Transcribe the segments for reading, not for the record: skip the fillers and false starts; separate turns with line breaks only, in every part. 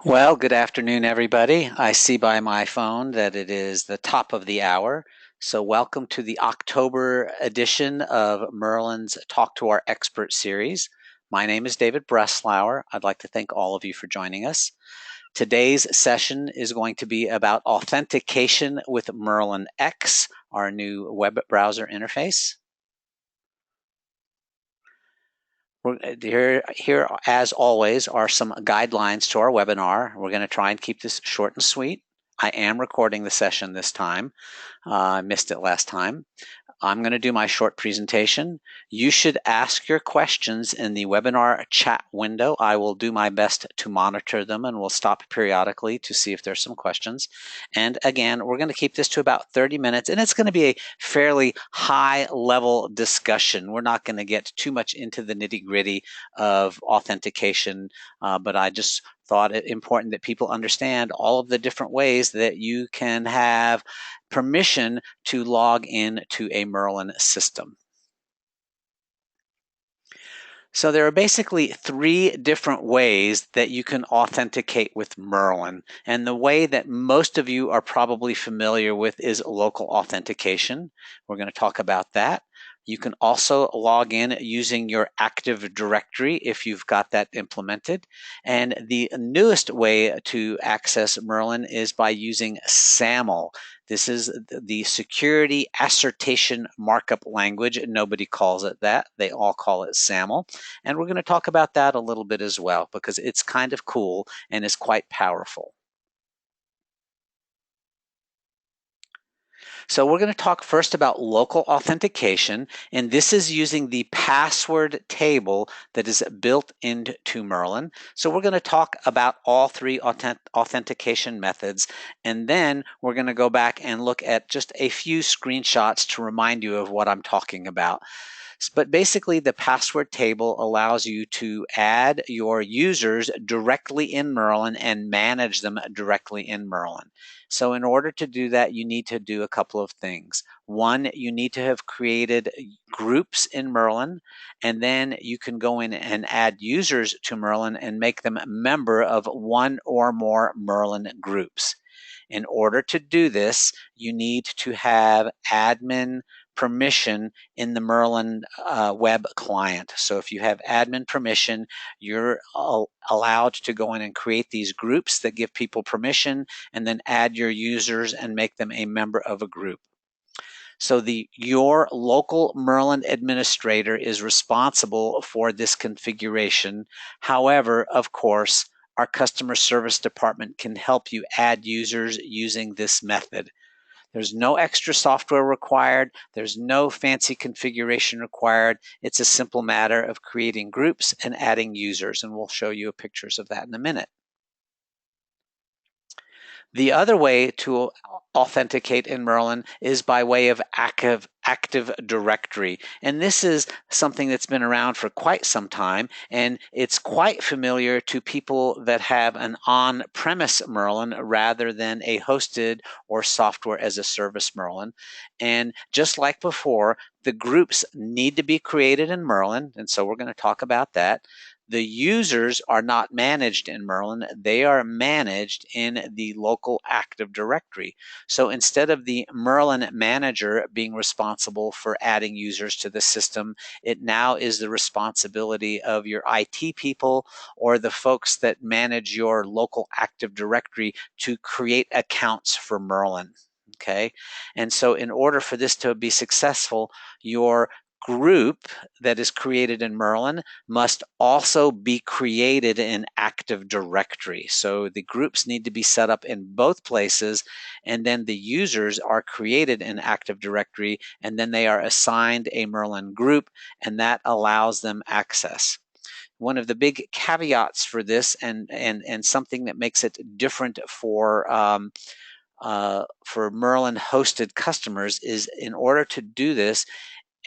Well, good afternoon, everybody. I see by my phone that it is the top of the hour. So, welcome to the October edition of Merlin's Talk to Our Expert series. My name is David Breslauer. I'd like to thank all of you for joining us. Today's session is going to be about authentication with Merlin X, our new web browser interface. Here, as always, are some guidelines to our webinar. We're going to try and keep this short and sweet. I am recording the session this time. I missed it last time. I'm going to do my short presentation. You should ask your questions in the webinar chat window. I will do my best to monitor them, and we'll stop periodically to see if there's some questions. And again, we're going to keep this to about 30 minutes, and it's going to be a fairly high-level discussion. We're not going to get too much into the nitty-gritty of authentication, but I just thought it important that people understand all of the different ways that you can have permission to log in to a Merlin system. So there are basically three different ways that you can authenticate with Merlin. And the way that most of you are probably familiar with is local authentication. We're going to talk about that. You can also log in using your Active Directory if you've got that implemented. And the newest way to access Merlin is by using SAML. This is the security assertion markup language. Nobody calls it that. They all call it SAML. And we're going to talk about that a little bit as well because it's kind of cool and is quite powerful. So we're going to talk first about local authentication, and this is using the password table that is built into Merlin. So we're going to talk about all three authentication methods, and then we're going to go back and look at just a few screenshots to remind you of what I'm talking about. But basically, the password table allows you to add your users directly in Merlin and manage them directly in Merlin. So in order to do that, you need to do a couple of things. One, you need to have created groups in Merlin, and then you can go in and add users to Merlin and make them a member of one or more Merlin groups. In order to do this, you need to have admin permission in the Merlin web client. So if you have admin permission, you're allowed to go in and create these groups that give people permission and then add your users and make them a member of a group. So your local Merlin administrator is responsible for this configuration. However, of course, our customer service department can help you add users using this method. There's no extra software required. There's no fancy configuration required. It's a simple matter of creating groups and adding users, and we'll show you pictures of that in a minute. The other way to authenticate in Merlin is by way of Active Directory. And this is something that's been around for quite some time, and it's quite familiar to people that have an on-premise Merlin rather than a hosted or software as a service Merlin. And just like before, the groups need to be created in Merlin, and so we're going to talk about that. The users are not managed in Merlin. They are managed in the local Active Directory. So instead of the Merlin manager being responsible for adding users to the system, it now is the responsibility of your IT people or the folks that manage your local Active Directory to create accounts for Merlin. Okay, and so in order for this to be successful, your group that is created in Merlin must also be created in Active Directory. So the groups need to be set up in both places, and then the users are created in Active Directory, and then they are assigned a Merlin group, and that allows them access. One of the big caveats for this, and something that makes it different for Merlin hosted customers, is in order to do this,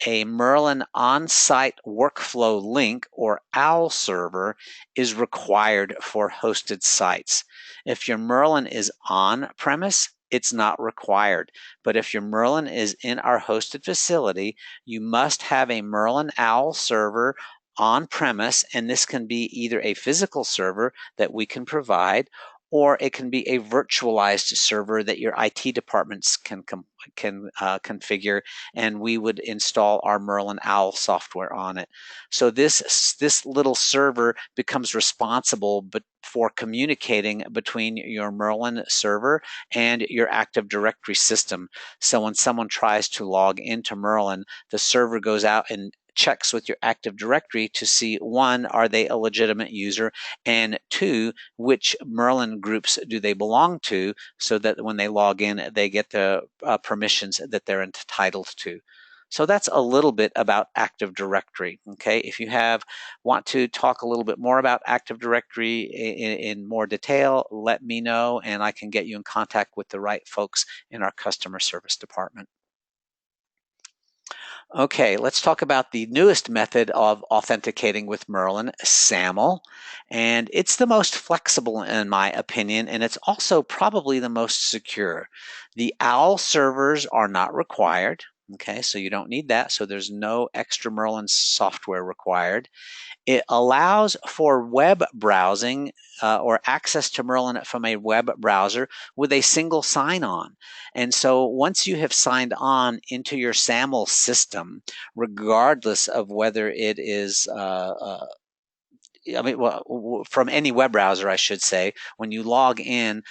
a Merlin on-site workflow link or OWL server is required for hosted sites. If your Merlin is on-premise, it's not required. But if your Merlin is in our hosted facility, you must have a Merlin OWL server on premise, and this can be either a physical server that we can provide, or it can be a virtualized server that your IT departments can configure, and we would install our Merlin OWL software on it. So this little server becomes responsible for communicating between your Merlin server and your Active Directory system. So when someone tries to log into Merlin, the server goes out and checks with your Active Directory to see, one, are they a legitimate user, and two, which Merlin groups do they belong to, so that when they log in, they get the permissions that they're entitled to. So that's a little bit about Active Directory. Okay, if you want to talk a little bit more about Active Directory in more detail, let me know, and I can get you in contact with the right folks in our customer service department. Okay, let's talk about the newest method of authenticating with Merlin, SAML. And it's the most flexible in my opinion, and it's also probably the most secure. The OWL servers are not required. Okay, so you don't need that. So there's no extra Merlin software required. It allows for web browsing or access to Merlin from a web browser with a single sign-on. And so once you have signed on into your SAML system, regardless of whether it is from any web browser, I should say, when you log in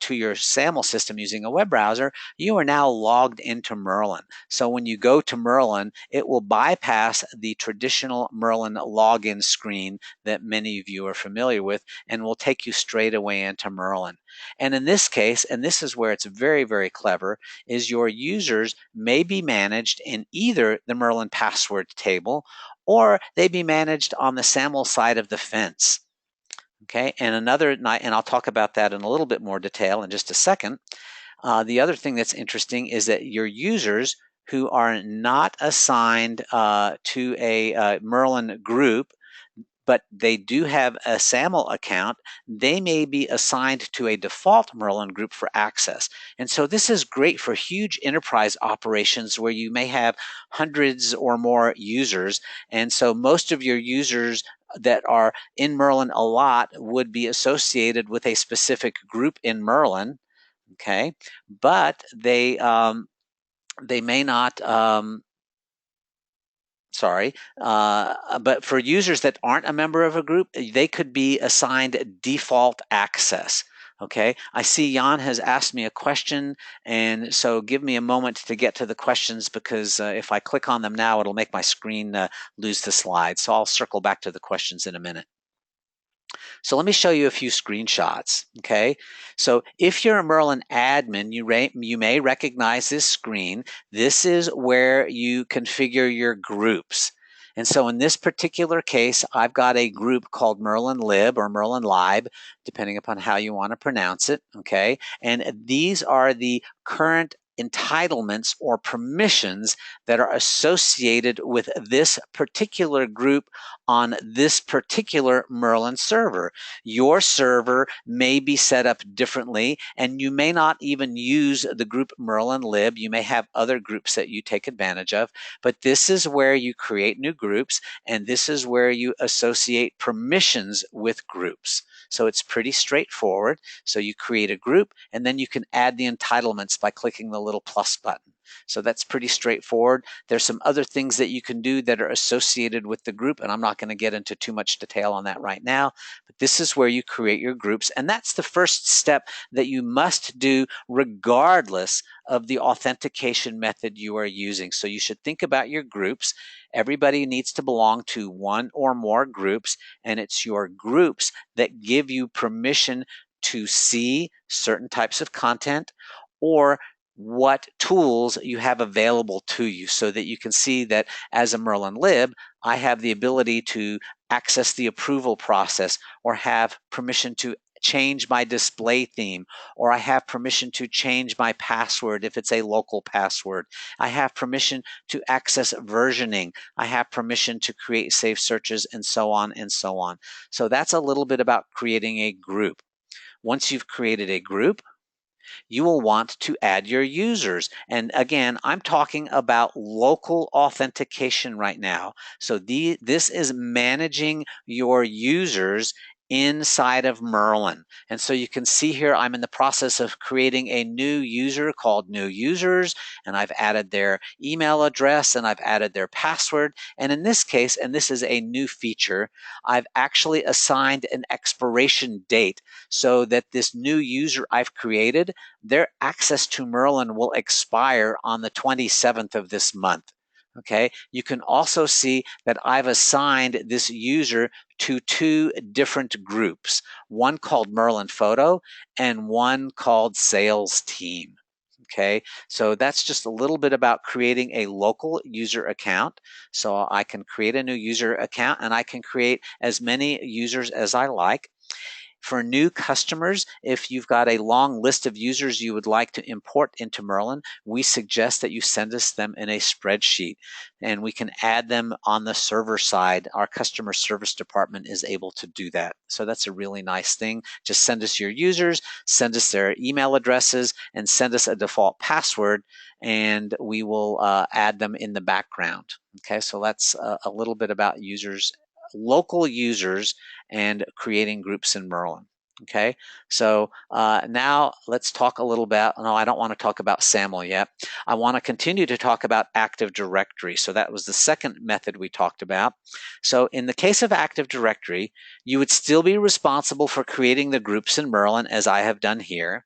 to your SAML system using a web browser, you are now logged into Merlin. So when you go to Merlin, it will bypass the traditional Merlin login screen that many of you are familiar with and will take you straight away into Merlin. And in this case, and this is where it's very, very clever, is your users may be managed in either the Merlin password table, or they be managed on the SAML side of the fence. Okay, and I'll talk about that in a little bit more detail in just a second. The other thing that's interesting is that your users who are not assigned to a Merlin group, but they do have a SAML account, they may be assigned to a default Merlin group for access. And so this is great for huge enterprise operations where you may have hundreds or more users. And so most of your users that are in Merlin a lot would be associated with a specific group in Merlin, okay? But they may not but for users that aren't a member of a group, they could be assigned default access. Okay, I see Jan has asked me a question, and so give me a moment to get to the questions, because if I click on them now, it'll make my screen lose the slide. So I'll circle back to the questions in a minute. So let me show you a few screenshots, okay? So if you're a Merlin admin, you may recognize this screen. This is where you configure your groups. And so in this particular case, I've got a group called Merlin Lib or Merlin Lib, depending upon how you want to pronounce it, okay? And these are the current entitlements or permissions that are associated with this particular group on this particular Merlin server. Your server may be set up differently, and you may not even use the group Merlin Lib. You may have other groups that you take advantage of, but this is where you create new groups, and this is where you associate permissions with groups. So it's pretty straightforward. So you create a group, and then you can add the entitlements by clicking the little plus button. So that's pretty straightforward. There's some other things that you can do that are associated with the group, and I'm not going to get into too much detail on that right now, but this is where you create your groups, and that's the first step that you must do regardless of the authentication method you are using. So you should think about your groups. Everybody needs to belong to one or more groups, and it's your groups that give you permission to see certain types of content or what tools you have available to you, so that you can see that as a Merlin Lib, I have the ability to access the approval process, or have permission to change my display theme, or I have permission to change my password if it's a local password. I have permission to access versioning. I have permission to create safe searches, and so on and so on. So that's a little bit about creating a group. Once you've created a group, you will want to add your users. And again, I'm talking about local authentication right now. So this is managing your users inside of Merlin. And so you can see here, I'm in the process of creating a new user called new users, and I've added their email address and I've added their password. And in this case, and this is a new feature, I've actually assigned an expiration date so that this new user I've created, their access to Merlin will expire on the 27th of this month. Okay, you can also see that I've assigned this user to two different groups, one called Merlin Photo and one called Sales Team. Okay, so that's just a little bit about creating a local user account. So I can create a new user account and I can create as many users as I like. For new customers, if you've got a long list of users you would like to import into Merlin, we suggest that you send us them in a spreadsheet and we can add them on the server side. Our customer service department is able to do that. So that's a really nice thing. Just send us your users, send us their email addresses, and send us a default password, and we will add them in the background. Okay, so that's a little bit about users, local users, and creating groups in Merlin. Okay, so now let's talk a little about, no, I don't want to talk about SAML yet. I want to continue to talk about Active Directory. So that was the second method we talked about. So in the case of Active Directory, you would still be responsible for creating the groups in Merlin as I have done here.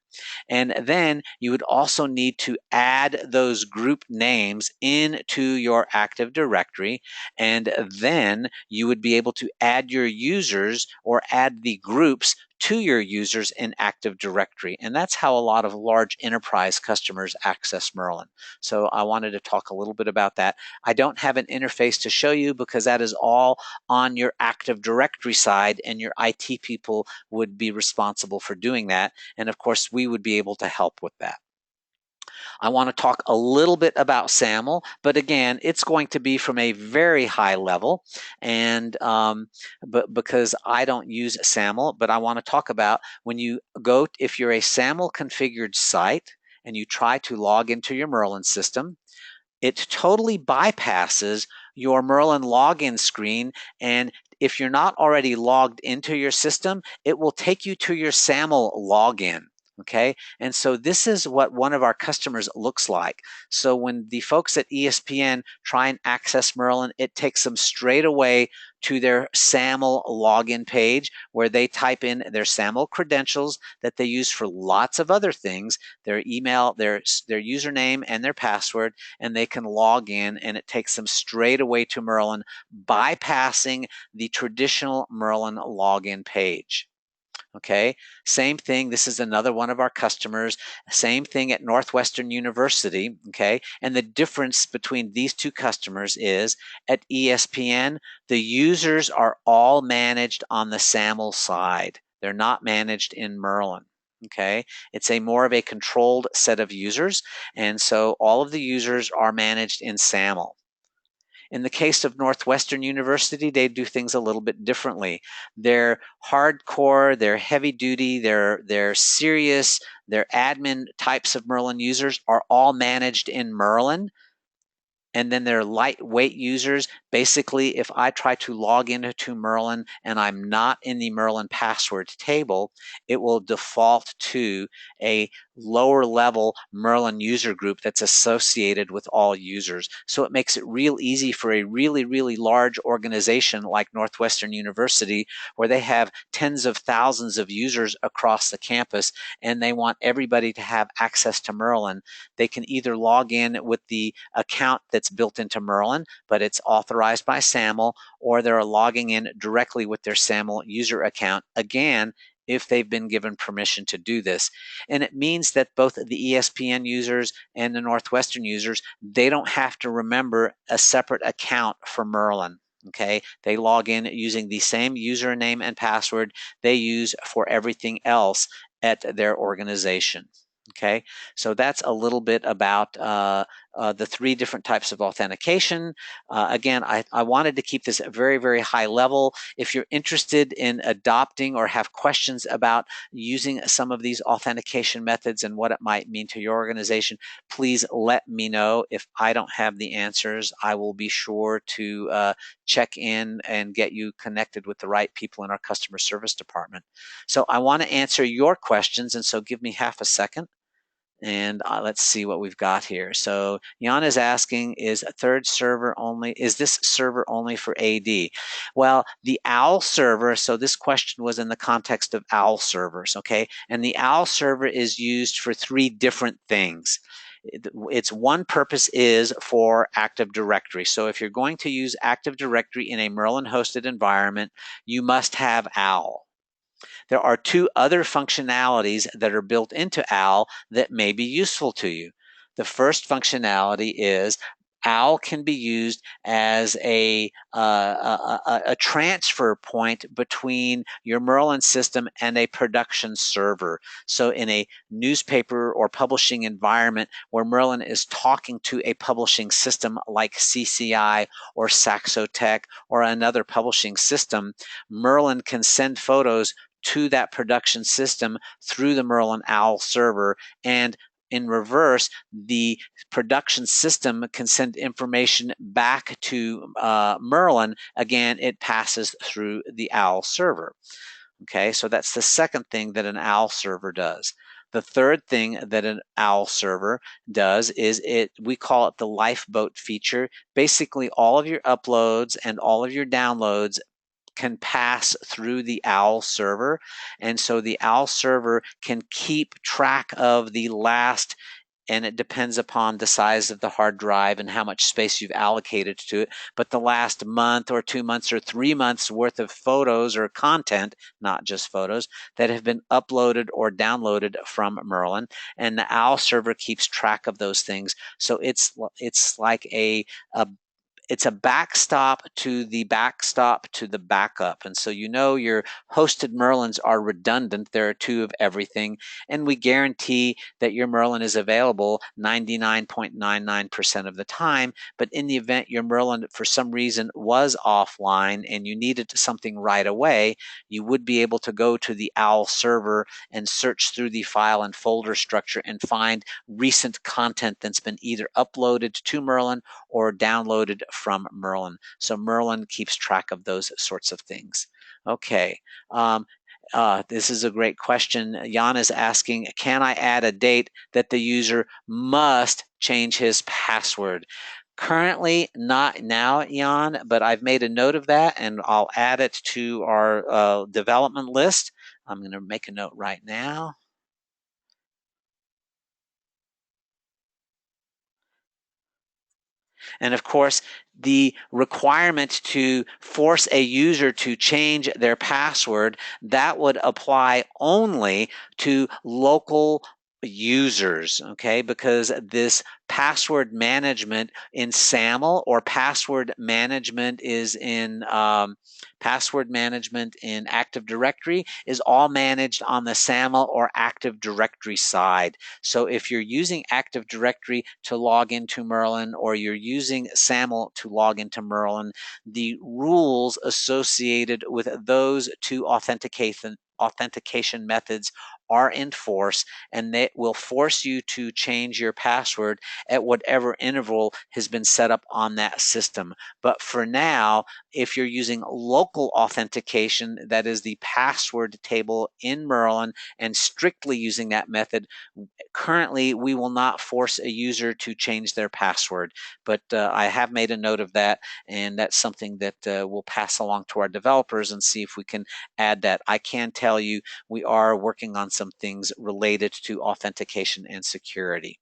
And then you would also need to add those group names into your Active Directory. And then you would be able to add your users or add the groups to your users in Active Directory. And that's how a lot of large enterprise customers access Merlin. So I wanted to talk a little bit about that. I don't have an interface to show you because that is all on your Active Directory side, and your IT people would be responsible for doing that. And of course, we would be able to help with that. I want to talk a little bit about SAML, but again, it's going to be from a very high level, and but because I don't use SAML, but I want to talk about when you go, if you're a SAML configured site and you try to log into your Merlin system, it totally bypasses your Merlin login screen. And if you're not already logged into your system, it will take you to your SAML login. Okay, and so this is what one of our customers looks like. So when the folks at ESPN try and access Merlin, it takes them straight away to their SAML login page where they type in their SAML credentials that they use for lots of other things, their email, their username, and their password, and they can log in, and it takes them straight away to Merlin, bypassing the traditional Merlin login page. Okay, same thing. This is another one of our customers. Same thing at Northwestern University. Okay, and the difference between these two customers is at ESPN, the users are all managed on the SAML side. They're not managed in Merlin. Okay, it's a more of a controlled set of users, and so all of the users are managed in SAML. In the case of Northwestern University, they do things a little bit differently. They're hardcore, they're heavy duty, they're serious, their admin types of Merlin users are all managed in Merlin. And then their lightweight users, basically, if I try to log into Merlin and I'm not in the Merlin password table, it will default to a lower level Merlin user group that's associated with all users. So it makes it real easy for a really, really large organization like Northwestern University, where they have tens of thousands of users across the campus and they want everybody to have access to Merlin. They can either log in with the account that's built into Merlin, but it's authorized by SAML, or they're logging in directly with their SAML user account, again, if they've been given permission to do this. And it means that both the ESPN users and the Northwestern users, they don't have to remember a separate account for Merlin. Okay, they log in using the same username and password they use for everything else at their organization. Okay, so that's a little bit about the three different types of authentication. Again, I wanted to keep this very, very high level. If you're interested in adopting or have questions about using some of these authentication methods and what it might mean to your organization, please let me know. If I don't have the answers, I will be sure to check in and get you connected with the right people in our customer service department. So I want to answer your questions, and so give me half a second. And let's see what we've got here. So Jan is asking, is a third server only, is this server only for AD? Well, the OWL server, so this question was in the context of OWL servers, okay? And the OWL server is used for three different things. Its one purpose is for Active Directory. So if you're going to use Active Directory in a Merlin hosted environment, you must have OWL. There are two other functionalities that are built into OWL that may be useful to you. The first functionality is OWL can be used as a transfer point between your Merlin system and a production server. So in a newspaper or publishing environment where Merlin is talking to a publishing system like CCI or Saxotech or another publishing system, Merlin can send photos to that production system through the Merlin OWL server, and in reverse, the production system can send information back to Merlin. Again, it passes through the OWL server. Okay, so that's the second thing that an OWL server does. The third thing that an OWL server does is we call it the lifeboat feature. Basically, all of your uploads and all of your downloads can pass through the OWL server. And so the OWL server can keep track of the last, and it depends upon the size of the hard drive and how much space you've allocated to it, but the last month or 2 months or 3 months worth of photos or content, not just photos, that have been uploaded or downloaded from Merlin. And the OWL server keeps track of those things. So it's like it's a backstop to the backstop to the backup. And so your hosted Merlins are redundant. There are two of everything. And we guarantee that your Merlin is available 99.99% of the time. But in the event your Merlin, for some reason, was offline and you needed something right away, you would be able to go to the OWL server and search through the file and folder structure and find recent content that's been either uploaded to Merlin or downloaded from Merlin. So Merlin keeps track of those sorts of things. Okay. This is a great question. Jan is asking, can I add a date that the user must change his password? Currently, not now, Jan, but I've made a note of that and I'll add it to our development list. I'm going to make a note right now. And of course, the requirement to force a user to change their password, that would apply only to local users, okay? Because this password management in SAML or password management is in password management in Active Directory is all managed on the SAML or Active Directory side. So if you're using Active Directory to log into Merlin or you're using SAML to log into Merlin, the rules associated with those two authentication methods are in force, and they will force you to change your password at whatever interval has been set up on that system. But for now, if you're using local authentication, that is the password table in Merlin, and strictly using that method, currently we will not force a user to change their password. But I have made a note of that, and that's something that we'll pass along to our developers and see if we can add that. I can tell you we are working on some things related to authentication and security.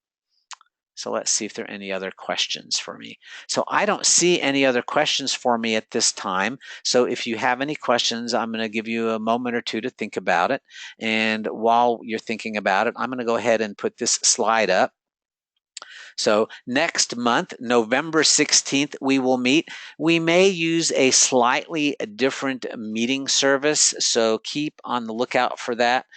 So let's see if there are any other questions for me. So I don't see any other questions for me at this time. So if you have any questions, I'm going to give you a moment or two to think about it. And while you're thinking about it, I'm going to go ahead and put this slide up. So next month, November 16th, we will meet. We may use a slightly different meeting service, so keep on the lookout for that.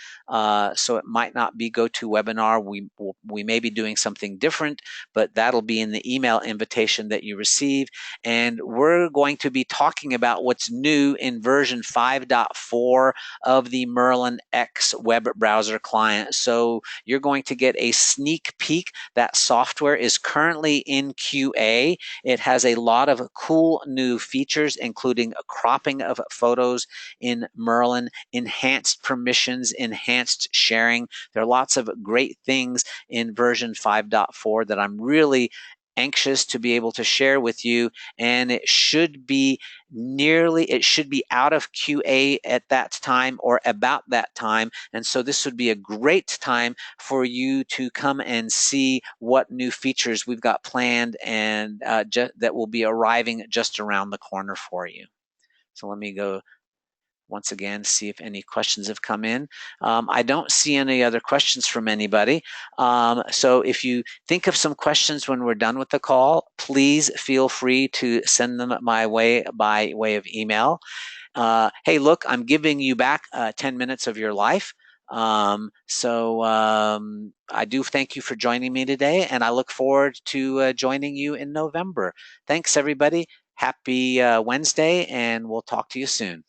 so it might not be GoToWebinar. We may be doing something different, but that'll be in the email invitation that you receive. And we're going to be talking about what's new in version 5.4 of the Merlin X web browser client. So you're going to get a sneak peek. That software is currently in QA. It has a lot of cool new features, including cropping of photos in Merlin, enhanced permissions, enhanced sharing. There are lots of great things in version 5.4 that I'm really anxious to be able to share with you, and it should be out of QA at that time or about that time. And so this would be a great time for you to come and see what new features we've got planned and that will be arriving just around the corner for you. So let me go once again, see if any questions have come in. I don't see any other questions from anybody. So if you think of some questions when we're done with the call, please feel free to send them my way by way of email. Hey, look, I'm giving you back 10 minutes of your life. I do thank you for joining me today, and I look forward to joining you in November. Thanks, everybody. Happy Wednesday, and we'll talk to you soon.